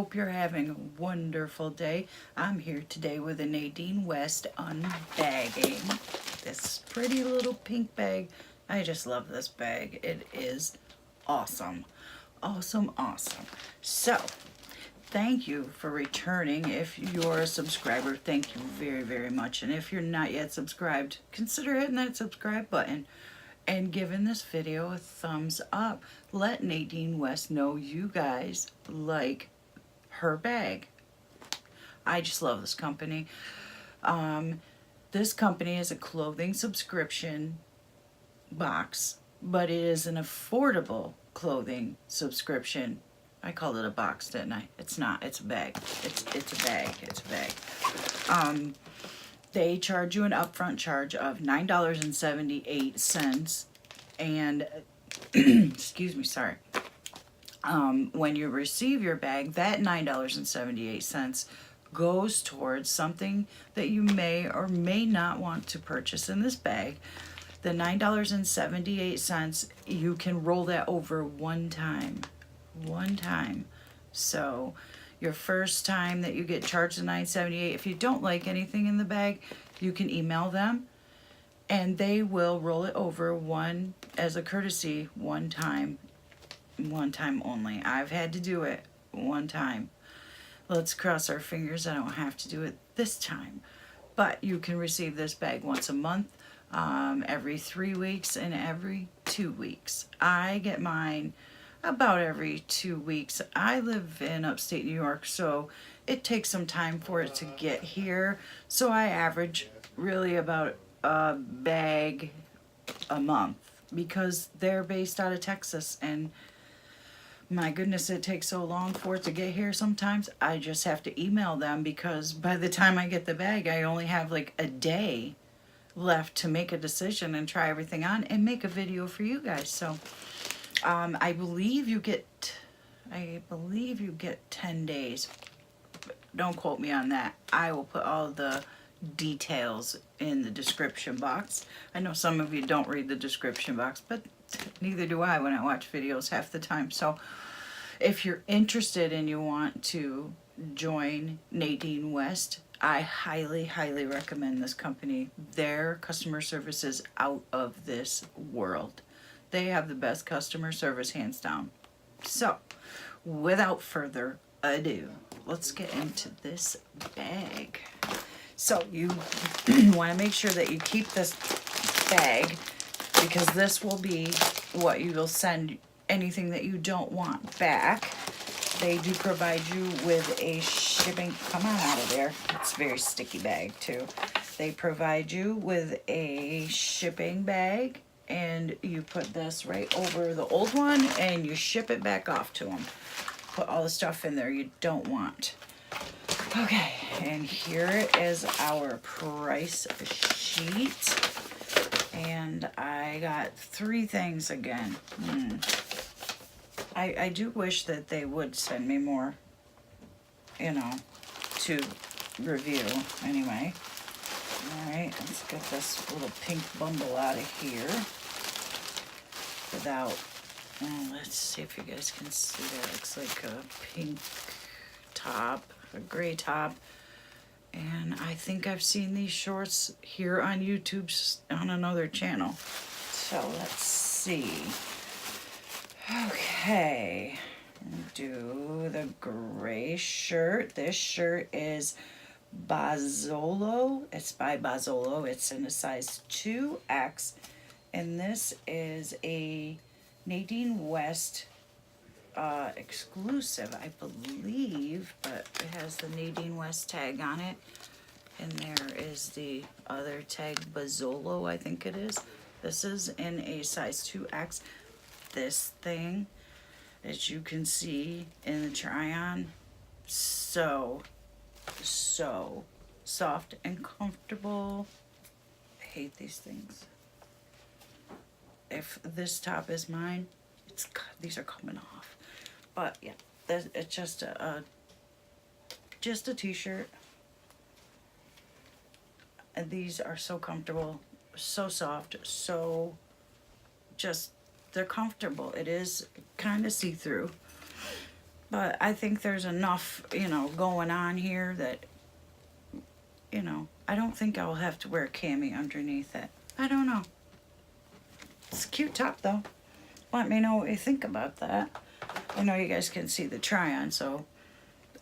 hope you're having a wonderful day. I'm here today with a Nadine West unbagging. This pretty little pink bag. I just love this bag. It is awesome. Awesome, awesome. So, thank you for returning. If you're a subscriber, thank you very, very much. And if you're not yet subscribed, consider hitting that subscribe button and giving this video a thumbs up. Let Nadine West know you guys like her bag. I just love this company. This company is a clothing subscription box, but it is an affordable clothing subscription. I called it a box, didn't I? It's not. It's a bag. It's a bag. It's a bag. They charge you an upfront charge of $9.78, and excuse me, sorry. When you receive your bag, that $9.78 goes towards something that you may or may not want to purchase in this bag. The $9.78, you can roll that over one time. One time. So your first time that you get charged the $9.78, if you don't like anything in the bag, you can email them and they will roll it over one as a courtesy one time only. I've had to do it one time. Let's cross our fingers I don't have to do it this time. But you can receive this bag once a month, every 3 weeks, and every 2 weeks. I get mine about every 2 weeks. I live in upstate New York, so it takes some time for it to get here. So I average really about a bag a month because they're based out of Texas, and my goodness, it takes so long for it to get here sometimes. I just have to email them because by the time I get the bag, I only have like a day left to make a decision and try everything on and make a video for you guys. So I believe you get 10 days. Don't quote me on that. I will put all the details in the description box. I know some of you don't read the description box, but neither do I when I watch videos half the time. So if you're interested and you want to join Nadine West, I highly, highly recommend this company. Their customer service is out of this world. They have the best customer service, hands down. So, without further ado, let's get into this bag. So, you want to make sure that you keep this bag because this will be what you will send anything that you don't want back. They do provide you with a shipping, come on out of there. It's a very sticky bag too. They provide you with a shipping bag, and you put this right over the old one and you ship it back off to them. Put all the stuff in there you don't want. Okay, and here is our price sheet. And I got 3 things again. I do wish that they would send me more, you know, to review anyway. Alright, let's get this little pink bundle out of here without, let's see if you guys can see that. It looks like a pink top, a gray top. And I think I've seen these shorts here on YouTube on another channel. So let's see. Okay, do the gray shirt. This shirt is Bazzolo. It's by Bazzolo. It's in a size 2X. And this is a Nadine West exclusive, I believe, but it has the Nadine West tag on it. And there is the other tag, Bazzolo, I think it is. This is in a size 2X. This thing, as you can see in the try-on, so soft and comfortable. I hate these things. If this top is mine, these are coming off. But yeah, it's just a t-shirt. And these are so comfortable, so soft, so just, they're comfortable. It is kind of see-through, But I think there's enough, you know, going on here that, you know, I don't think I'll have to wear a cami underneath it. I don't know. It's a cute top though. Let me know what you think about that. I know you guys can see the try on, so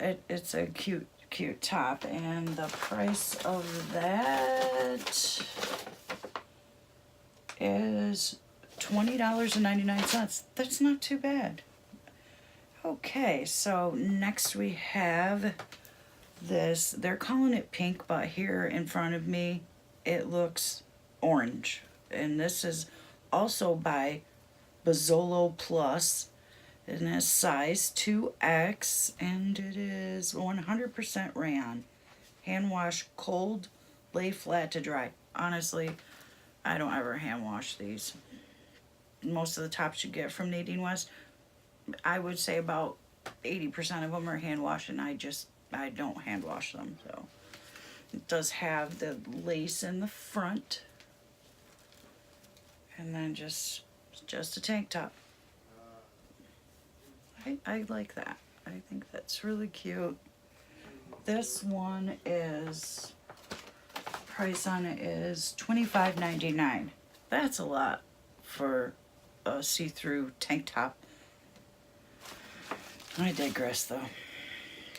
it's a cute top. And the price of that is $20.99. That's not too bad. Okay, so next we have this. They're calling it pink, but here in front of me it looks orange. And this is also by Bazzolo Plus. And it's size 2X, and it is 100% rayon. Hand wash, cold, lay flat to dry. Honestly, I don't ever hand wash these. Most of the tops you get from Nadine West, I would say about 80% of them are hand washed, and I don't hand wash them. So it does have the lace in the front, and then just a tank top. I like that. I think that's really cute. This one is, price on it is $25.99. That's a lot for a see-through tank top. I digress though.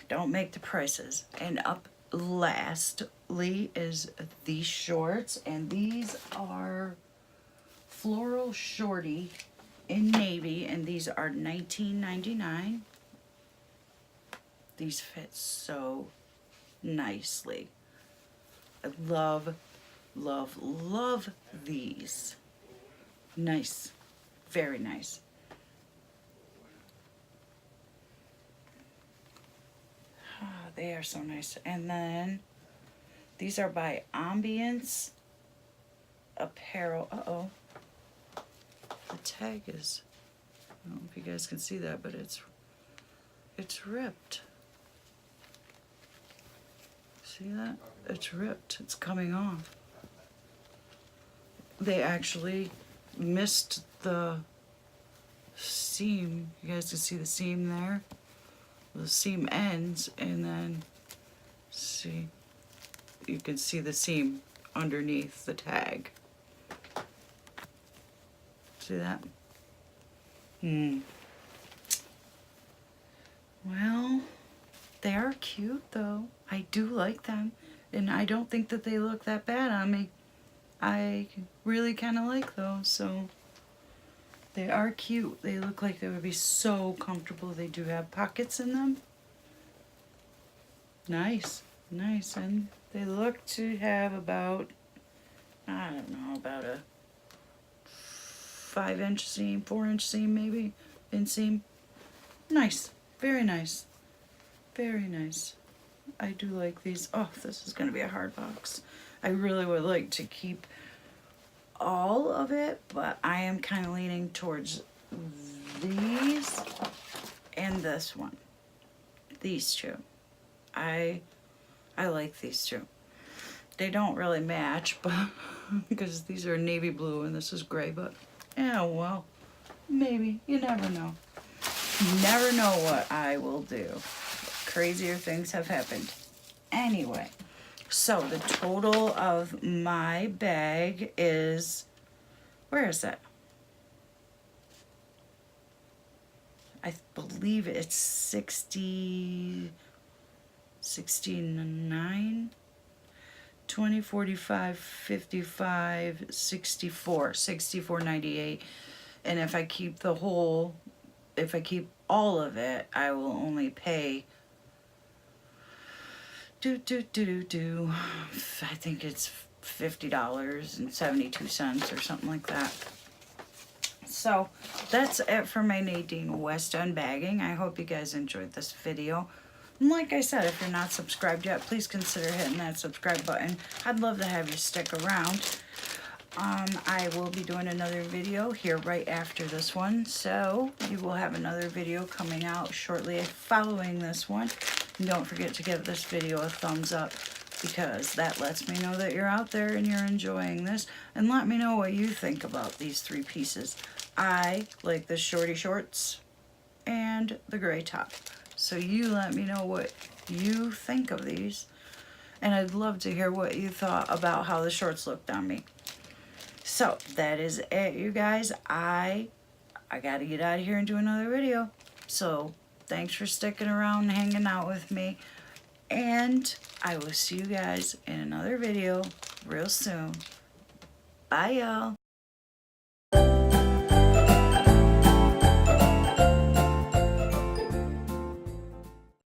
Don't make the prices. And up lastly is these shorts, and these are floral shorty in navy, and these are $19.99. These fit so nicely. I love, love, love these. Nice. Very nice. They are so nice. And then these are by Ambience Apparel. Uh-oh. The tag is, I don't know if you guys can see that, but it's ripped. See that? It's ripped. It's coming off. They actually missed the seam. You guys can see the seam there. The seam ends, and then see, you can see the seam underneath the tag. See that? Well, they are cute though. I do like them, and I don't think that they look that bad on me. I really kind of like those, so they are cute. They look like they would be so comfortable. They do have pockets in them. Nice, nice. And they look to have about, I don't know, about a 5-inch seam, 4-inch seam maybe, inseam. Nice, very nice, very nice. I do like these. Oh, this is going to be a hard box. I really would like to keep all of it, but I am kind of leaning towards these and this one. These two. I like these two. They don't really match, but because these are navy blue and this is gray, but yeah, well, maybe. You never know. You never know what I will do. Crazier things have happened. Anyway, so the total of my bag is, where is that? I believe it's 69, 20, 45, 55, 64, 64.98. And if I keep the whole, if I keep all of it, I will only pay I think it's $50.72 or something like that. So that's it for my Nadine West unbagging. I hope you guys enjoyed this video. And like I said, if you're not subscribed yet, please consider hitting that subscribe button. I'd love to have you stick around. I will be doing another video here right after this one, so you will have another video coming out shortly following this one. And don't forget to give this video a thumbs up, because that lets me know that you're out there and you're enjoying this. And let me know what you think about these three pieces. I like the shorty shorts and the gray top. So you let me know what you think of these. And I'd love to hear what you thought about how the shorts looked on me. So that is it, you guys. I gotta get out of here and do another video. So thanks for sticking around and hanging out with me. And I will see you guys in another video real soon. Bye, y'all.